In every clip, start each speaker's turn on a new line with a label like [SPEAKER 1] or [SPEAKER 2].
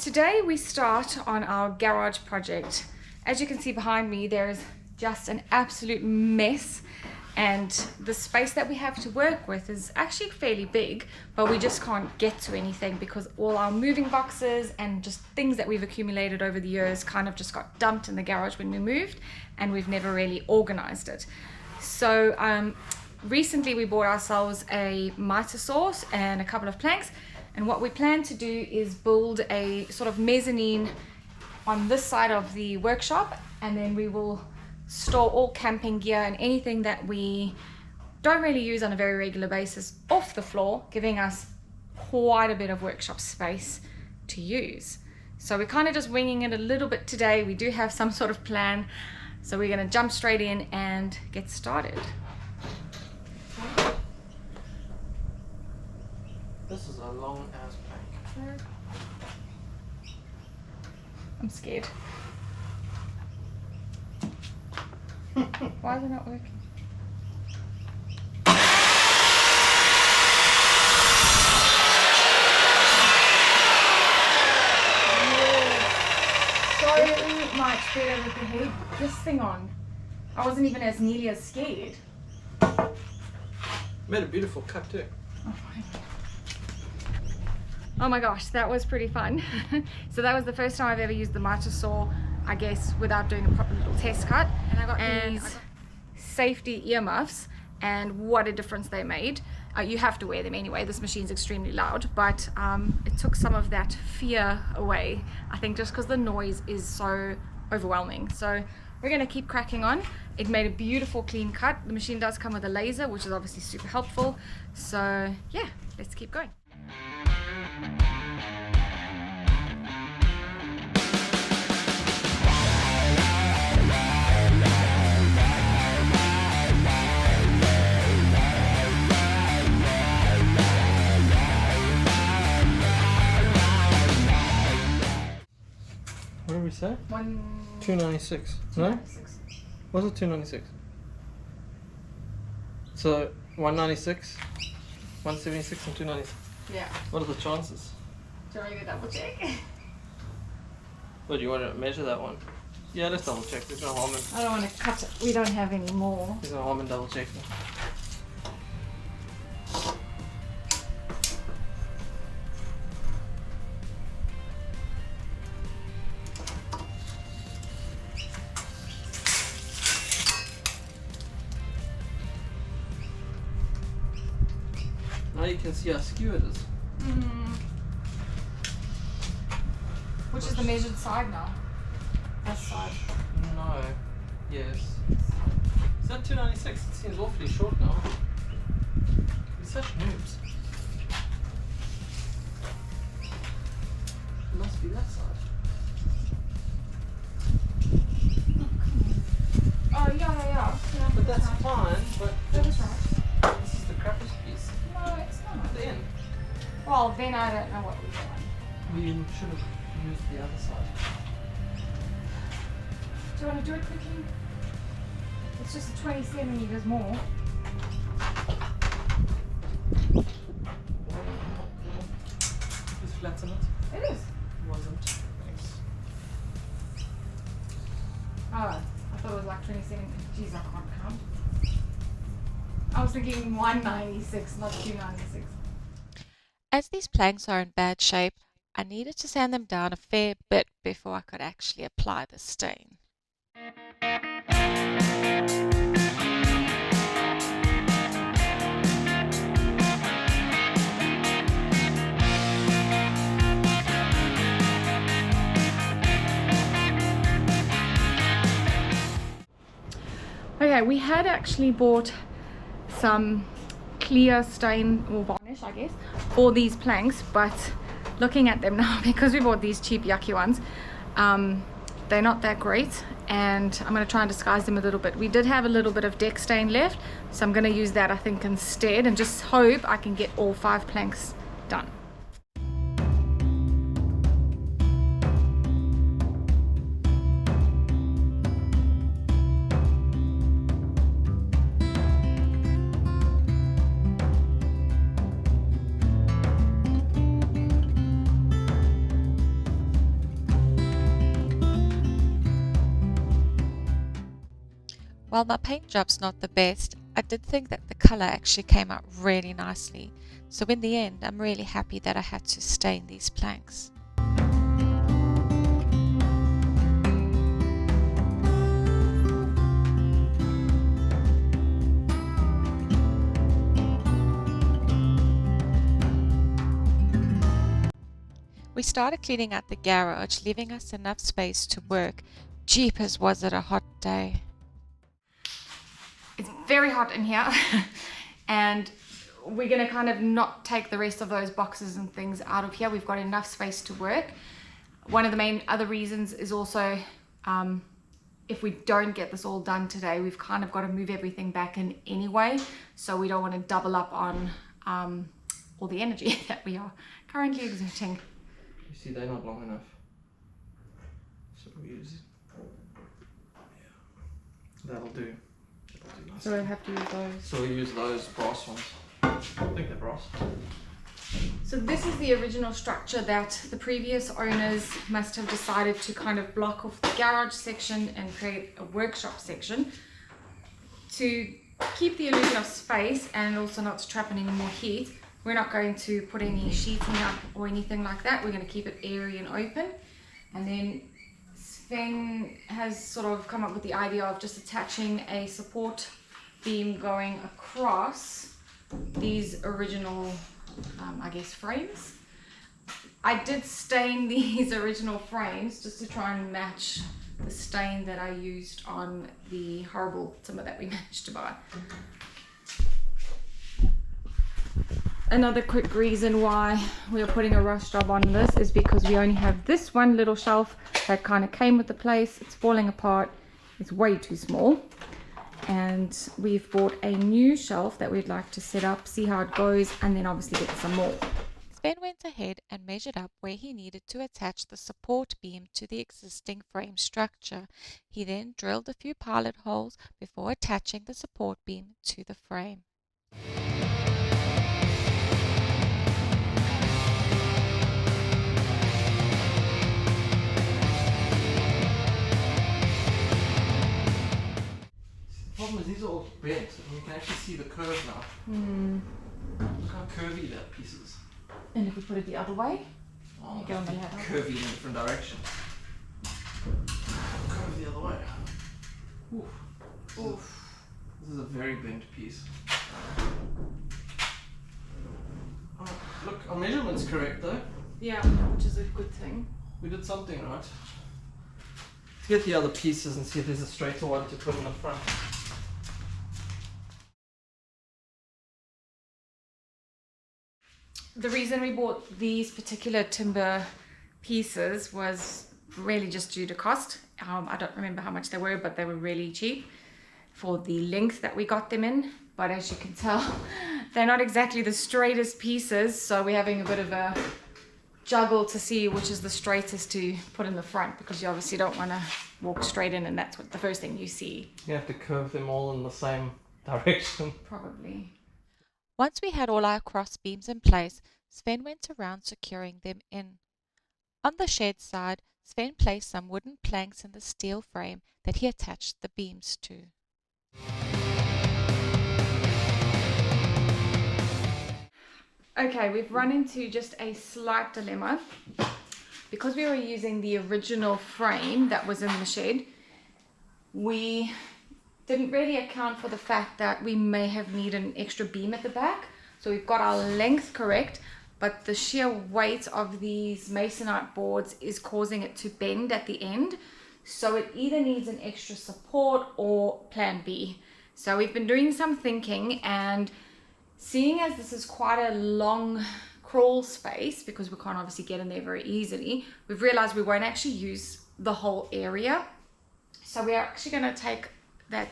[SPEAKER 1] Today we start on our garage project. As you can see behind me, there's just an absolute mess, and the space that we have to work with is actually fairly big, but we just can't get to anything because all our moving boxes and just things that we've accumulated over the years kind of just got dumped in the garage when we moved, and we've never really organized it. So recently we bought ourselves a miter saw and a couple of planks, and what we plan to do is build a sort of mezzanine on this side of the workshop, and then we will store all camping gear and anything that we don't really use on a very regular basis off the floor, giving us quite a bit of workshop space to use. So we're kind of just winging it a little bit today. We do have some sort of plan, so we're going to jump straight in and get started.
[SPEAKER 2] This is a long ass plank.
[SPEAKER 1] I'm scared. Why is it not working? So much better with the head this thing on. I wasn't even as nearly as scared.
[SPEAKER 2] Made a beautiful cut too.
[SPEAKER 1] Oh my gosh, that was pretty fun. So that was the first time I've ever used the miter saw, I guess, without doing a proper little test cut. And I got safety earmuffs, and what a difference they made. You have to wear them anyway. This machine's extremely loud, but it took some of that fear away, I think, just because the noise is so overwhelming. So we're going to keep cracking on. It made a beautiful clean cut. The machine does come with a laser, which is obviously super helpful. So yeah, let's keep going.
[SPEAKER 2] What did we say? 296. No?
[SPEAKER 1] 296.
[SPEAKER 2] Was it 296? So 196, 176 and 296.
[SPEAKER 1] Yeah.
[SPEAKER 2] What are the chances?
[SPEAKER 1] Do you want me to double check?
[SPEAKER 2] What, do you want to measure that one? Yeah, let's double check. There's no harm in,
[SPEAKER 1] I don't want to cut it. We don't have any more.
[SPEAKER 2] there's no harm in double checking. Now you can see how skew it is.
[SPEAKER 1] Which is the measured side now? That side.
[SPEAKER 2] No. Yes. Is that 296? It seems awfully short now. We're such noobs. It must be that side.
[SPEAKER 1] Oh, yeah.
[SPEAKER 2] But that's fine, but
[SPEAKER 1] That is right.
[SPEAKER 2] this is the crappiest piece.
[SPEAKER 1] No, it's not.
[SPEAKER 2] The end.
[SPEAKER 1] Well, then I don't know what we've done.
[SPEAKER 2] We should have used the other side.
[SPEAKER 1] Do you want to do it quickly? It's just a 20 centimeters more.
[SPEAKER 2] Just flatten it.
[SPEAKER 1] It is.
[SPEAKER 2] Wasn't. Thanks.
[SPEAKER 1] Oh, I thought it was like 20 centimeters. Jeez, I can't count. I was thinking 196, not 296.
[SPEAKER 3] As these planks are in bad shape, I needed to sand them down a fair bit before I could actually apply the stain.
[SPEAKER 1] Okay, we had actually bought some clear stain or varnish, I guess, for these planks, but looking at them now, because we bought these cheap yucky ones, they're not that great, and I'm going to try and disguise them a little bit. We did have a little bit of deck stain left, so I'm going to use that, I think, instead, and just hope I can get all 5 planks done.
[SPEAKER 3] While my paint job's not the best, I did think that the colour actually came out really nicely, so in the end I'm really happy that I had to stain these planks. We started cleaning out the garage, leaving us enough space to work. Jeepers, was it a hot day.
[SPEAKER 1] It's very hot in here and we're going to kind of not take the rest of those boxes and things out of here. We've got enough space to work. One of the main other reasons is also if we don't get this all done today, we've kind of got to move everything back in anyway, so we don't want to double up on all the energy that we are currently exerting.
[SPEAKER 2] You see, they're not long enough. So we use it. Yeah. That'll do.
[SPEAKER 1] So we'll have to use those.
[SPEAKER 2] So we use those brass ones. I think they're brass.
[SPEAKER 1] So this is the original structure that the previous owners must have decided to kind of block off the garage section and create a workshop section to keep the illusion of space and also not to trap in any more heat. We're not going to put any sheeting up or anything like that. We're going to keep it airy and open. And then Sven has sort of come up with the idea of just attaching a support beam going across these original I guess frames. I did stain these original frames just to try and match the stain that I used on the horrible timber that we managed to buy. Another quick reason why we are putting a rush job on this is because we only have this one little shelf that kind of came with the place. It's falling apart. It's way too small. And we've bought a new shelf that we'd like to set up, see how it goes, and then obviously get some more.
[SPEAKER 3] Sven went ahead and measured up where he needed to attach the support beam to the existing frame structure. He then drilled a few pilot holes before attaching the support beam to the frame.
[SPEAKER 2] The problem is these are all bent and you can actually see the curve now. Look how curvy that piece is.
[SPEAKER 1] And if we put it the other way,
[SPEAKER 2] Oh,
[SPEAKER 1] you go on the ladder.
[SPEAKER 2] curvy in a different direction. Curve the other way. Oof.
[SPEAKER 1] Oof.
[SPEAKER 2] This is a very bent piece. Oh, look, our measurement's correct though.
[SPEAKER 1] Yeah, which is a good thing.
[SPEAKER 2] We did something right. Let's get the other pieces and see if there's a straighter one to put in the front.
[SPEAKER 1] The reason we bought these particular timber pieces was really just due to cost. I don't remember how much they were, but they were really cheap for the length that we got them in. But as you can tell, they're not exactly the straightest pieces, so we're having a bit of a juggle to see which is the straightest to put in the front, because you obviously don't want to walk straight in and that's what the first thing you see.
[SPEAKER 2] You have to curve them all in the same direction.
[SPEAKER 1] Probably.
[SPEAKER 3] Once we had all our cross beams in place, Sven went around securing them in. On the shed side, Sven placed some wooden planks in the steel frame that he attached the beams to.
[SPEAKER 1] Okay, we've run into just a slight dilemma. Because we were using the original frame that was in the shed, we didn't really account for the fact that we may have needed an extra beam at the back. So we've got our length correct, but the sheer weight of these masonite boards is causing it to bend at the end. So it either needs an extra support or plan B. So we've been doing some thinking, and seeing as this is quite a long crawl space, because we can't obviously get in there very easily, we've realized we won't actually use the whole area. So we're actually going to take that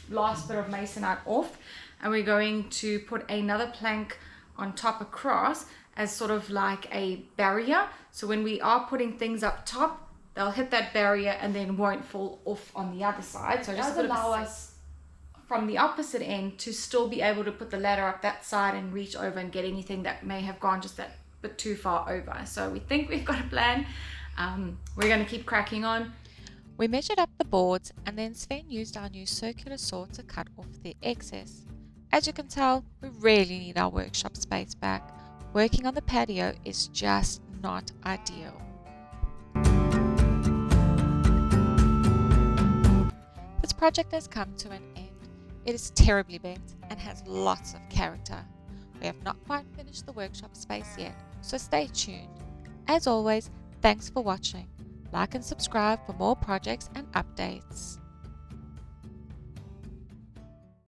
[SPEAKER 1] last bit of masonite off, and we're going to put another plank on top across as sort of like a barrier. So when we are putting things up top, they'll hit that barrier and then won't fall off on the other side. So it does allow us from the opposite end to still be able to put the ladder up that side and reach over and get anything that may have gone just that bit too far over. So we think we've got a plan. We're going to keep cracking on.
[SPEAKER 3] We measured up the boards and then Sven used our new circular saw to cut off the excess. As you can tell, we really need our workshop space back. Working on the patio is just not ideal. This project has come to an end. It is terribly bent and has lots of character. We have not quite finished the workshop space yet, so stay tuned. As always, thanks for watching. Like and subscribe for more projects and updates.